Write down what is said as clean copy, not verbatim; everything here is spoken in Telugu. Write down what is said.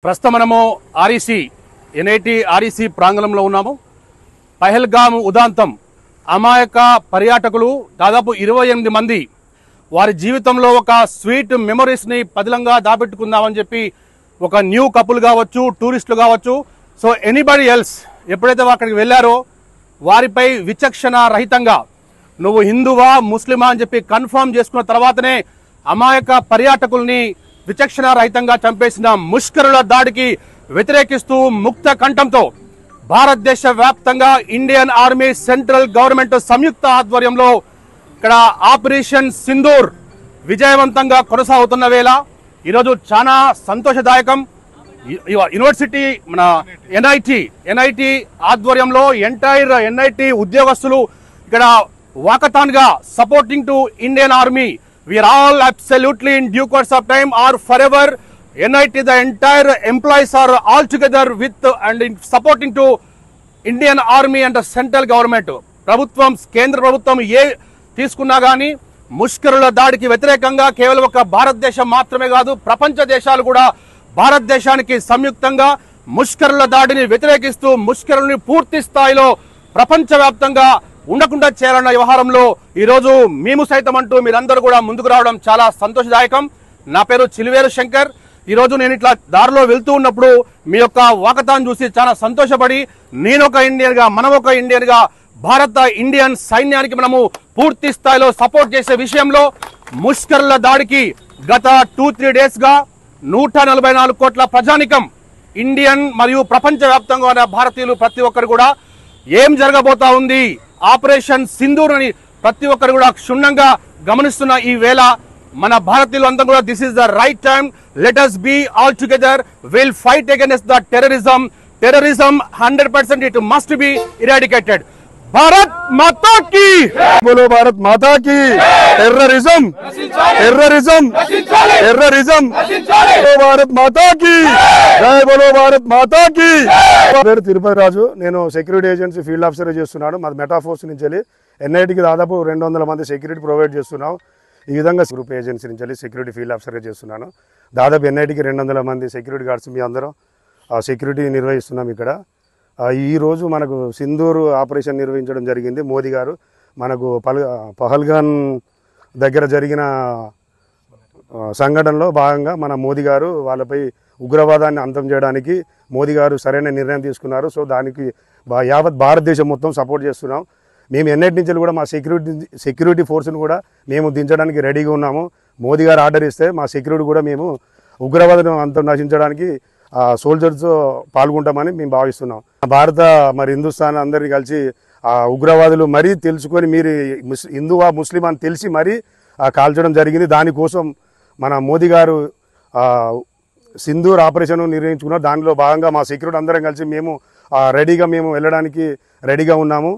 ప్రస్తుతం మనము ఎన్ఐటి ఆర్ఈసీ ప్రాంగణంలో ఉన్నాము. పహల్గామ్ ఉదాంతం అమాయక పర్యాటకులు దాదాపు 28 మంది వారి జీవితంలో ఒక స్వీట్ మెమరీస్ని పదిలంగా దాపెట్టుకుందామని చెప్పి ఒక న్యూ కపుల్ కావచ్చు, టూరిస్టులు కావచ్చు, సో ఎనీబడి ఎల్స్ ఎప్పుడైతే అక్కడికి వెళ్ళారో వారిపై విచక్షణ రహితంగా నువ్వు హిందువా ముస్లిమా అని చెప్పి కన్ఫర్మ్ చేసుకున్న తర్వాతనే అమాయక పర్యాటకుల్ని విచక్షణ రహితంగా చంపేసిన ముష్కరుల దాడికి వ్యతిరేకిస్తూ ముక్త కంఠంతో భారతదేశ వ్యాప్తంగా ఇండియన్ ఆర్మీ, సెంట్రల్ గవర్నమెంట్ సంయుక్త ఆధ్వర్యంలో ఇక్కడ ఆపరేషన్ సింధూర్ విజయవంతంగా కొనసాగుతున్న వేళ ఈరోజు చాలా సంతోషదాయకం. యూనివర్సిటీ మన ఎన్ఐటి ఆధ్వర్యంలో ఎంటైర్ ఎన్ఐటి ఉద్యోగస్తులు ఇక్కడ వాకథాన్ గా supporting to Indian army. We are all absolutely in due course of time or forever. NIT, the entire employees are all together with and in supporting to Indian Army and the central government. ప్రభుత్వం, కేంద్ర ప్రభుత్వం ఏ తీసుకున్నా కానీ ముష్కరుల దాడికి వ్యతిరేకంగా కేవలం ఒక భారతదేశం మాత్రమే కాదు, ప్రపంచ దేశాలు కూడా భారతదేశానికి సంయుక్తంగా ముష్కరుల దాడిని వ్యతిరేకిస్తూ ముష్కరుల్ని పూర్తి స్థాయిలో ప్రపంచవ్యాప్తంగా ఉండకుండా చేయాలన్న వ్యవహారంలో ఈరోజు మేము సైతం అంటూ మీరందరూ కూడా ముందుకు రావడం చాలా సంతోషదాయకం. నా పేరు చిలివేరు శంకర్. ఈరోజు నేను ఇట్లా దారిలో వెళ్తూ ఉన్నప్పుడు మీ యొక్క వాకథాన్ చూసి చాలా సంతోషపడి నేను ఒక ఇండియన్ గా, మనం ఒక ఇండియన్ గా భారత ఇండియన్ సైన్యానికి మనము పూర్తి స్థాయిలో సపోర్ట్ చేసే విషయంలో ముష్కరుల దాడికి గత 2-3 డేస్ గా 144 కోట్ల ప్రజానికం ఇండియన్ మరియు ప్రపంచ వ్యాప్తంగా ఉన్న భారతీయులు ప్రతి ఒక్కరు కూడా ఏం జరగబోతా ఉంది, ఆపరేషన్ సింధూర్ అని ప్రతి ఒక్కరు కూడా క్షుణ్ణంగా గమనిస్తున్న ఈ వేళ మన భారతీయులు అంతా కూడా this is the right time, let us be all together, we'll fight against the terrorism 100% it must be eradicated. Bharat माता की बोलो, भारत माता की. टेररिज्म टेररिज्म टेररिज्म बोलो भारत माता की. जय बोलो भारत माता की. పేరు తిరుపతి రాజు. నేను సెక్యూరిటీ ఏజెన్సీ ఫీల్డ్ ఆఫీసర్ చేస్తున్నాను. మాది మెటాఫోర్స్ నుంచి వెళ్ళి ఎన్ఐటికి దాదాపు 200 మంది సెక్యూరిటీ ప్రొవైడ్ చేస్తున్నాం. ఈ విధంగా గ్రూప్ ఏజెన్సీ నుంచి వెళ్ళి సెక్యూరిటీ ఫీల్డ్ ఆఫీసర్గా చేస్తున్నాను. దాదాపు ఎన్ఐటికి 200 మంది సెక్యూరిటీ గార్డ్స్ మీ అందరం సెక్యూరిటీ నిర్వహిస్తున్నాం ఇక్కడ. ఈరోజు మనకు సింధూర్ ఆపరేషన్ నిర్వహించడం జరిగింది. మోదీ గారు మనకు పహల్గాన్ దగ్గర జరిగిన సంఘటనలో భాగంగా మన మోదీ గారు వాళ్ళపై ఉగ్రవాదాన్ని అంతం చేయడానికి మోదీ గారు సరైన నిర్ణయం తీసుకున్నారు. సో దానికి యావత్ భారతదేశం మొత్తం సపోర్ట్ చేస్తున్నాం. మేము ఎన్ఐటి నుంచి కూడా మా సెక్యూరిటీ ఫోర్స్ని కూడా మేము దించడానికి రెడీగా ఉన్నాము. మోదీ గారు ఆర్డర్ ఇస్తే మా సెక్యూరిటీ కూడా మేము ఉగ్రవాదం అంతం నశించడానికి సోల్జర్స్ పాల్గొంటామని మేము భావిస్తున్నాం. భారత మరి హిందుస్థాన్ అందరినీ కలిసి ఉగ్రవాదులు మరీ తెలుసుకొని మీరు హిందువా ముస్లిం అని తెలిసి మరీ కాల్చడం జరిగింది. దానికోసం మన మోదీ గారు సింధూర్ ఆపరేషన్ నిర్వహించుకున్నారు. దానిలో భాగంగా మా సెక్యూరిటీ అందరం కలిసి మేము రెడీగా వెళ్ళడానికి రెడీగా ఉన్నాము.